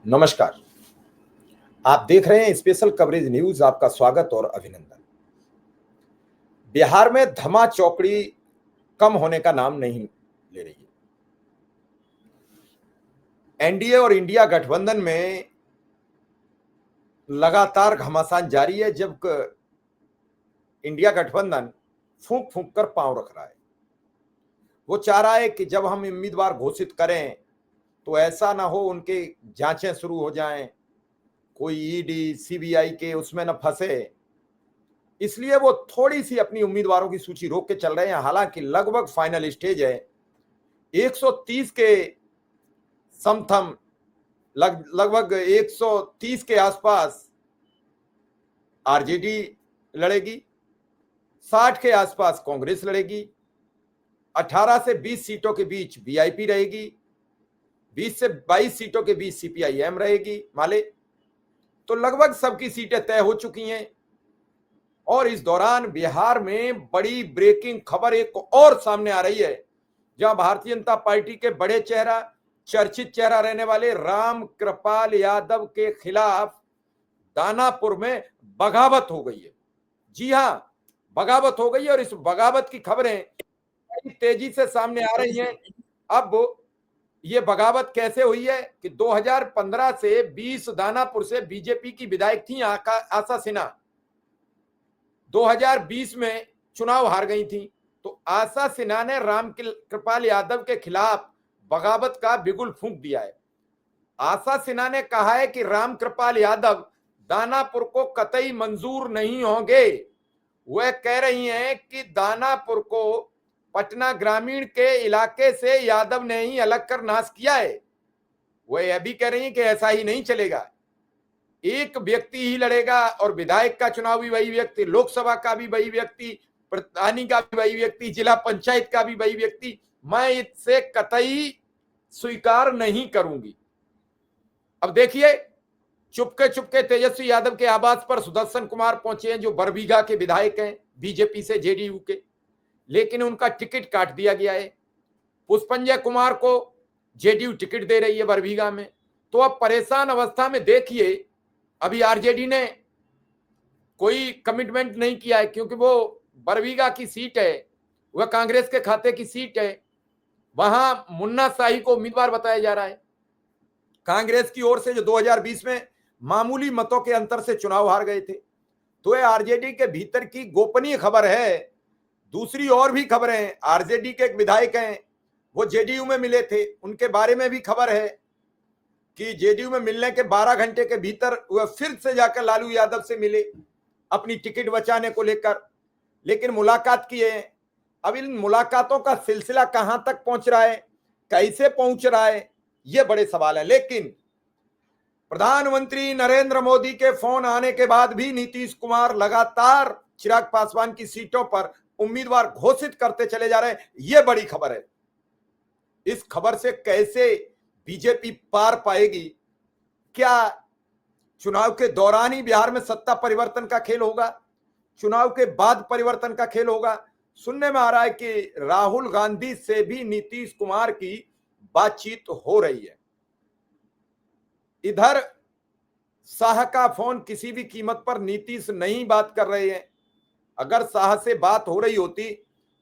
नमस्कार। आप देख रहे हैं स्पेशल कवरेज न्यूज। आपका स्वागत और अभिनंदन। बिहार में धमा चौकड़ी कम होने का नाम नहीं ले रही है। एनडीए और इंडिया गठबंधन में लगातार घमासान जारी है, जब इंडिया गठबंधन फूंक फूंक कर पांव रख रहा है। वो चाह रहा है कि जब हम उम्मीदवार घोषित करें तो ऐसा ना हो उनके जांचें शुरू हो जाएं, कोई ईडी सीबीआई के उसमें न फंसे। इसलिए वो थोड़ी सी अपनी उम्मीदवारों की सूची रोक के चल रहे हैं। हालांकि लगभग फाइनल स्टेज है। 130 के समथम लगभग 130 के आसपास आरजेडी लड़ेगी, 60 के आसपास कांग्रेस लड़ेगी, 18 से 20 सीटों के बीच वीआईपी रहेगी, 20 से 22 सीटों के बीच सीपीआईएम रहेगी माले। तो लगभग सबकी सीटें तय हो चुकी हैं। और इस दौरान बिहार में बड़ी ब्रेकिंग खबर एक और सामने आ रही है, जहां भारतीय जनता पार्टी के बड़े चेहरा, चर्चित चेहरा रहने वाले राम कृपाल यादव के खिलाफ दानापुर में बगावत हो गई है। जी हां, बगावत हो गई है। और इस बगावत की खबरें बड़ी तेजी से सामने आ रही हैं। अब ये बगावत कैसे हुई है कि 2015 से 20 दानापुर से बीजेपी की विधायक थी आशा सिन्हा, 2020 में चुनाव हार गई थी। तो आशा सिन्हा ने राम कृपाल यादव के खिलाफ बगावत का बिगुल फूंक दिया है। आशा सिन्हा ने कहा है कि राम कृपाल यादव दानापुर को कतई मंजूर नहीं होंगे। वह कह रही हैं कि दानापुर को पटना ग्रामीण के इलाके से यादव ने ही अलग कर नाश किया है। वह यह भी कह रही हैं कि ऐसा ही नहीं चलेगा, एक व्यक्ति ही लड़ेगा और विधायक का चुनाव भी वही व्यक्ति, लोकसभा का भी वही व्यक्ति, प्रधानी का भी वही व्यक्ति, जिला पंचायत का भी वही व्यक्ति। मैं इससे कतई स्वीकार नहीं करूंगी। अब देखिए, चुपके चुपके तेजस्वी यादव के आवास पर सुदर्शन कुमार पहुंचे हैं, जो बरबीघा के विधायक हैं बीजेपी से जेडीयू के, लेकिन उनका टिकट काट दिया गया है। पुष्पंजय कुमार को जेडीयू टिकट दे रही है बरबीघा में। तो अब परेशान अवस्था में देखिए, अभी आरजेडी ने कोई कमिटमेंट नहीं किया है, क्योंकि वो बरबीघा की सीट है, वह कांग्रेस के खाते की सीट है। वहां मुन्ना शाही को उम्मीदवार बताया जा रहा है कांग्रेस की ओर से, जो 2020 में मामूली मतों के अंतर से चुनाव हार गए थे। तो यह आरजेडी के भीतर की गोपनीय खबर है। दूसरी और भी खबरें, आरजेडी के एक विधायक हैं, वो जेडीयू में मिले थे, उनके बारे में भी खबर है कि जेडीयू में मिलने के 12 घंटे के भीतर वह फिर से जाकर लालू यादव से मिले अपनी टिकट बचाने को लेकर, लेकिन मुलाकात की है। अब इन मुलाकातों का सिलसिला कहां तक पहुंच रहा है, कैसे पहुंच रहा है, ये बड़े सवाल है। लेकिन प्रधानमंत्री नरेंद्र मोदी के फोन आने के बाद भी नीतीश कुमार लगातार चिराग पासवान की सीटों पर उम्मीदवार घोषित करते चले जा रहे हैं। यह बड़ी खबर है। इस खबर से कैसे बीजेपी पार पाएगी? क्या चुनाव के दौरान ही बिहार में सत्ता परिवर्तन का खेल होगा, चुनाव के बाद परिवर्तन का खेल होगा? सुनने में आ रहा है कि राहुल गांधी से भी नीतीश कुमार की बातचीत हो रही है। इधर शाह का फोन किसी भी कीमत पर नीतीश नहीं बात कर रहे हैं। अगर शाह से बात हो रही होती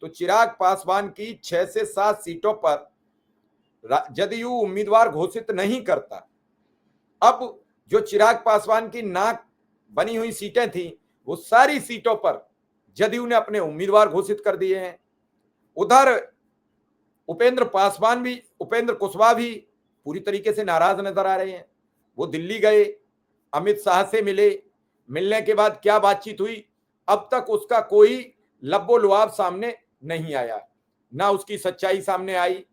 तो चिराग पासवान की 6 से 7 सीटों पर जदयू उम्मीदवार घोषित नहीं करता। अब जो चिराग पासवान की नाक बनी हुई सीटें थी, वो सारी सीटों पर जदयू ने अपने उम्मीदवार घोषित कर दिए हैं। उधर उपेंद्र कुशवाहा भी पूरी तरीके से नाराज नजर आ रहे हैं। वो दिल्ली गए, अमित शाह से मिले, मिलने के बाद क्या बातचीत हुई, अब तक उसका कोई लब्बो लुआब सामने नहीं आया, ना उसकी सच्चाई सामने आई,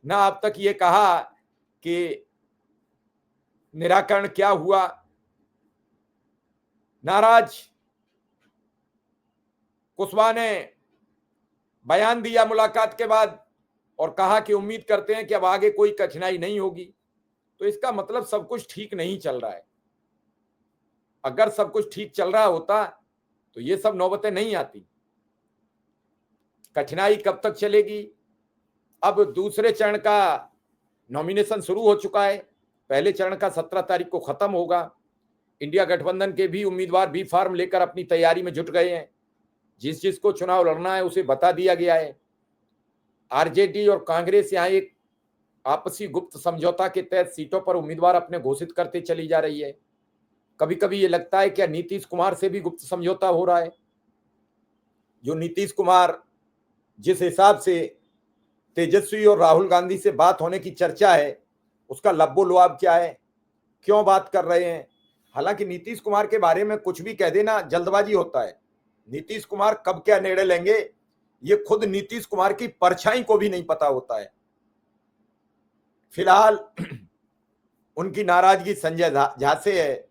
ना अब तक ये कहा कि निराकरण क्या हुआ। नाराज कुशवाहा ने बयान दिया मुलाकात के बाद और कहा कि उम्मीद करते हैं कि अब आगे कोई कठिनाई नहीं होगी। तो इसका मतलब सब कुछ ठीक नहीं चल रहा है। अगर सब कुछ ठीक चल रहा होता तो ये सब नौबतें नहीं आती। कठिनाई कब तक चलेगी? अब दूसरे चरण का नॉमिनेशन शुरू हो चुका है। पहले चरण का 17 तारीख को खत्म होगा। इंडिया गठबंधन के भी उम्मीदवार बी फार्म लेकर अपनी तैयारी में जुट गए हैं। जिस जिसको चुनाव लड़ना है उसे बता दिया गया है। आरजेडी और कांग्रेस यहाँ एक आपसी गुप्त समझौता के तहत सीटों पर उम्मीदवार अपने घोषित करते चली जा रही है। कभी कभी ये लगता है क्या नीतीश कुमार से भी गुप्त समझौता हो रहा है। जो नीतीश कुमार जिस हिसाब से तेजस्वी और राहुल गांधी से बात होने की चर्चा है, उसका लब्बो लुआब क्या है, क्यों बात कर रहे हैं। हालांकि नीतीश कुमार के बारे में कुछ भी कह देना जल्दबाजी होता है। नीतीश कुमार कब क्या निर्णय लेंगे ये खुद नीतीश कुमार की परछाई को भी नहीं पता होता है। फिलहाल उनकी नाराजगी संजय झा से है,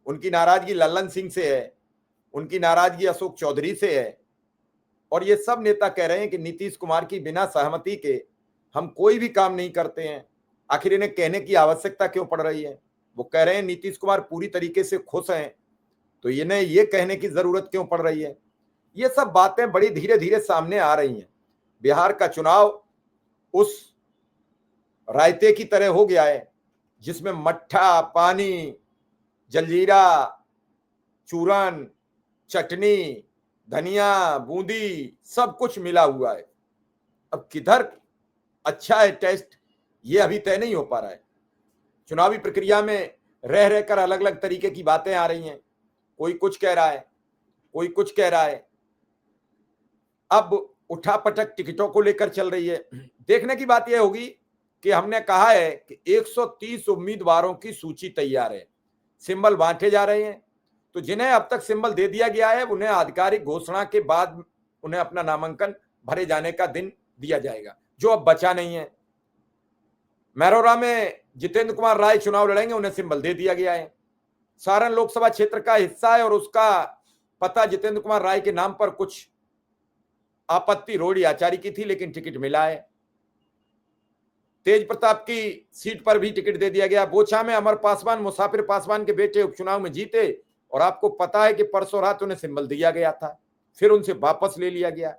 उनकी नाराजगी लल्लन सिंह से है, उनकी नाराजगी अशोक चौधरी से है, और ये सब नेता कह रहे हैं कि नीतीश कुमार की बिना सहमति के हम कोई भी काम नहीं करते हैं। आखिर इन्हें कहने की आवश्यकता क्यों पड़ रही है। वो कह रहे हैं नीतीश कुमार पूरी तरीके से खुश हैं, तो इन्हें ये कहने की जरूरत क्यों पड़ रही है। ये सब बातें बड़ी धीरे धीरे सामने आ रही हैं। बिहार का चुनाव उस रायते की तरह हो गया है जिसमें मट्ठा, पानी, जलजीरा, चूरन, चटनी, धनिया, बूंदी सब कुछ मिला हुआ है। अब किधर अच्छा है टेस्ट ये अभी तय नहीं हो पा रहा है। चुनावी प्रक्रिया में रह रहकर अलग अलग तरीके की बातें आ रही हैं। कोई कुछ कह रहा है, कोई कुछ कह रहा है। अब उठापटक टिकटों को लेकर चल रही है। देखने की बात यह होगी कि हमने कहा है कि 130 उम्मीदवारों की सूची तैयार है, सिंबल बांटे जा रहे हैं। तो जिन्हें अब तक सिंबल दे दिया गया है उन्हें आधिकारिक घोषणा के बाद उन्हें अपना नामांकन भरे जाने का दिन दिया जाएगा। जो अब बचा नहीं है, मैरोरा में जितेंद्र कुमार राय चुनाव लड़ेंगे, उन्हें सिंबल दे दिया गया है। सारण लोकसभा क्षेत्र का हिस्सा है और उसका पता जितेंद्र कुमार राय के नाम पर कुछ आपत्ति रोड़ी आचारी की थी, लेकिन टिकट मिला है। तेज प्रताप की सीट पर भी टिकट दे दिया गया। बोछा में अमर पासवान मुसाफिर पासवान के बेटे उपचुनाव में जीते और आपको पता है कि परसों रात उन्हें सिंबल दिया गया था, फिर उनसे वापस ले लिया गया।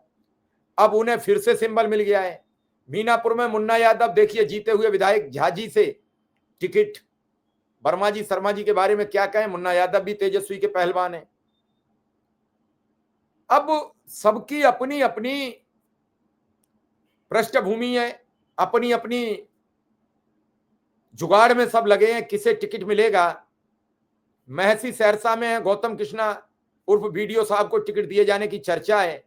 अब उन्हें फिर से सिंबल मिल गया है। मीनापुर में मुन्ना यादव देखिए जीते हुए विधायक झाजी से टिकट। वर्मा जी शर्मा जी के बारे में क्या कहें, मुन्ना यादव भी तेजस्वी के पहलवान हैं। अब सबकी अपनी अपनी पृष्ठभूमि है, अपनी अपनी जुगाड़ में सब लगे हैं किसे टिकट मिलेगा। महसी सहरसा में है गौतम कृष्णा उर्फ वीडियो साहब को टिकट दिए जाने की चर्चा है,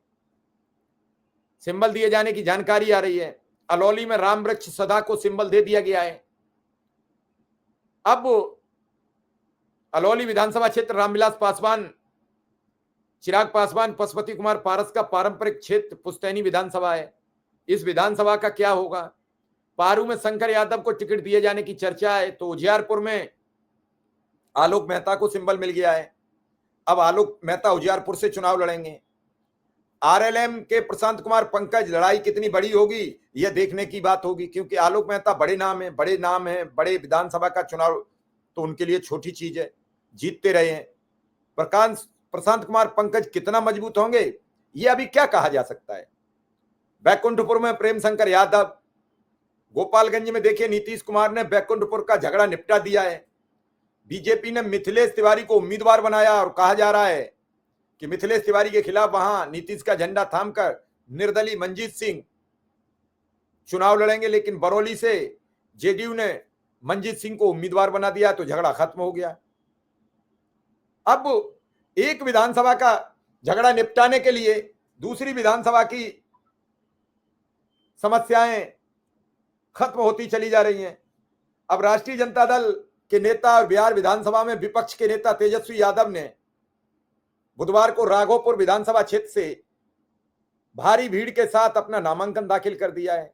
सिंबल दिए जाने की जानकारी आ रही है। अलौली में रामवृक्ष सदा को सिंबल दे दिया गया है। अब अलौली विधानसभा क्षेत्र रामविलास पासवान, चिराग पासवान, पशुपति कुमार पारस का पारंपरिक क्षेत्र पुश्तैनी विधानसभा है। इस विधानसभा का क्या होगा। पारू में शंकर यादव को टिकट दिए जाने की चर्चा है, तो उजियारपुर में आलोक मेहता को सिंबल मिल गया है। अब आलोक मेहता उजियारपुर से चुनाव लड़ेंगे। आरएलएम के प्रशांत कुमार पंकज लड़ाई कितनी बड़ी होगी यह देखने की बात होगी, क्योंकि आलोक मेहता बड़े नाम है, बड़े विधानसभा का चुनाव तो उनके लिए छोटी चीज है, जीतते रहे हैं। प्रशांत कुमार पंकज कितना मजबूत होंगे यह अभी क्या कहा जा सकता है। बैकुंठपुर में प्रेम शंकर यादव, गोपालगंज में देखिए नीतीश कुमार ने बैकुंठपुर का झगड़ा निपटा दिया है। बीजेपी ने मिथिलेश तिवारी को उम्मीदवार बनाया और कहा जा रहा है कि मिथिलेश तिवारी के खिलाफ वहां नीतीश का झंडा थामकर निर्दलीय मंजीत सिंह चुनाव लड़ेंगे, लेकिन बरौली से जेडीयू ने मंजीत सिंह को उम्मीदवार बना दिया तो झगड़ा खत्म हो गया। अब एक विधानसभा का झगड़ा निपटाने के लिए दूसरी विधानसभा की समस्याएं खत्म होती चली जा रही हैं। अब राष्ट्रीय जनता दल के नेता और बिहार विधानसभा में विपक्ष के नेता तेजस्वी यादव ने बुधवार को राघोपुर विधानसभा क्षेत्र से भारी भीड़ के साथ अपना नामांकन दाखिल कर दिया है।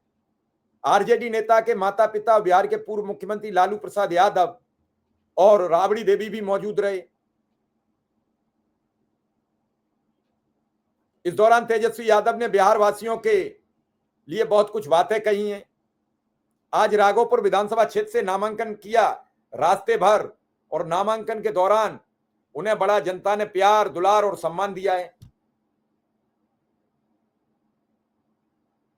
आरजेडी नेता के माता पिता बिहार के पूर्व मुख्यमंत्री लालू प्रसाद यादव और राबड़ी देवी भी मौजूद रहे। इस दौरान तेजस्वी यादव ने बिहार वासियों के लिए बहुत कुछ बातें कही हैं। आज राघोपुर विधानसभा क्षेत्र से नामांकन किया रास्ते भर, और नामांकन के दौरान उन्हें बड़ा जनता ने प्यार, दुलार और सम्मान दिया है।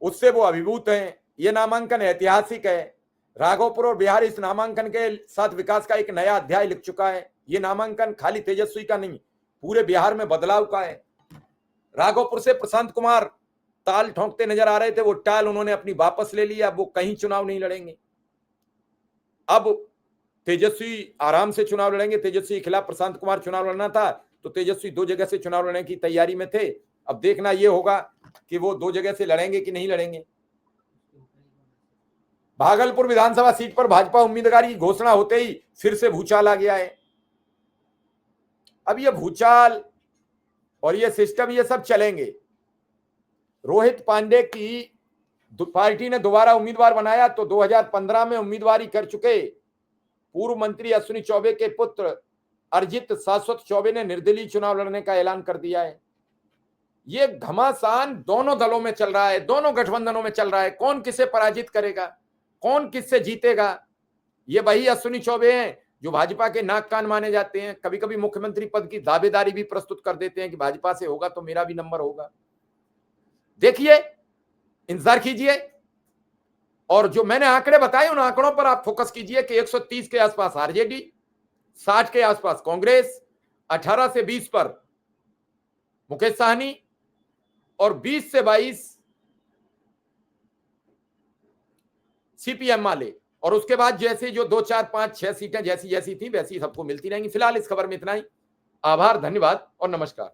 उससे वो अभिभूत हैं। यह नामांकन ऐतिहासिक है। राघोपुर और बिहार इस नामांकन के साथ विकास का एक नया अध्याय लिख चुका है। ये नामांकन खाली तेजस्वी का नहीं, पूरे बिहार में बदलाव का है। राघोपुर से प्रशांत कुमार ताल ठोंकते नजर आ रहे थे, वो टाल उन्होंने अपनी वापस ले लिया। अब वो कहीं चुनाव नहीं लड़ेंगे। अब तेजस्वी आराम से चुनाव लड़ेंगे। तेजस्वी के खिलाफ प्रशांत कुमार चुनाव लड़ना था तो तेजस्वी 2 जगह से चुनाव लड़ने की तैयारी में थे। अब देखना यह होगा कि वो 2 जगह से लड़ेंगे कि नहीं लड़ेंगे। भागलपुर विधानसभा सीट पर भाजपा उम्मीदवार की घोषणा होते ही फिर से भूचाल आ गया है। अब ये भूचाल और ये सिस्टम ये सब चलेंगे। रोहित पांडे की पार्टी ने दोबारा उम्मीदवार बनाया तो 2015 में उम्मीदवारी कर चुके पूर्व मंत्री अश्विनी चौबे के पुत्र अर्जित शाश्वत चौबे ने निर्दलीय चुनाव लड़ने का ऐलान कर दिया है। ये घमासान दोनों दलों में चल रहा है, दोनों गठबंधनों में चल रहा है। कौन किसे पराजित करेगा, कौन किससे जीतेगा। ये वही अश्विनी चौबे हैं जो भाजपा के नाक कान माने जाते हैं। कभी कभी मुख्यमंत्री पद की दावेदारी भी प्रस्तुत कर देते हैं कि भाजपा से होगा तो मेरा भी नंबर होगा। देखिए, इंतजार कीजिए। और जो मैंने आंकड़े बताए उन आंकड़ों पर आप फोकस कीजिए कि 130 के आसपास आरजेडी, 60 के आसपास कांग्रेस, 18 से 20 पर मुकेश साहनी और 20 से 22 सीपीएम वाले। और उसके बाद जैसे जो 2, 4, 5, 6 सीटें जैसी जैसी थी वैसी सबको मिलती रहेंगी। फिलहाल इस खबर में इतना ही। आभार, धन्यवाद और नमस्कार।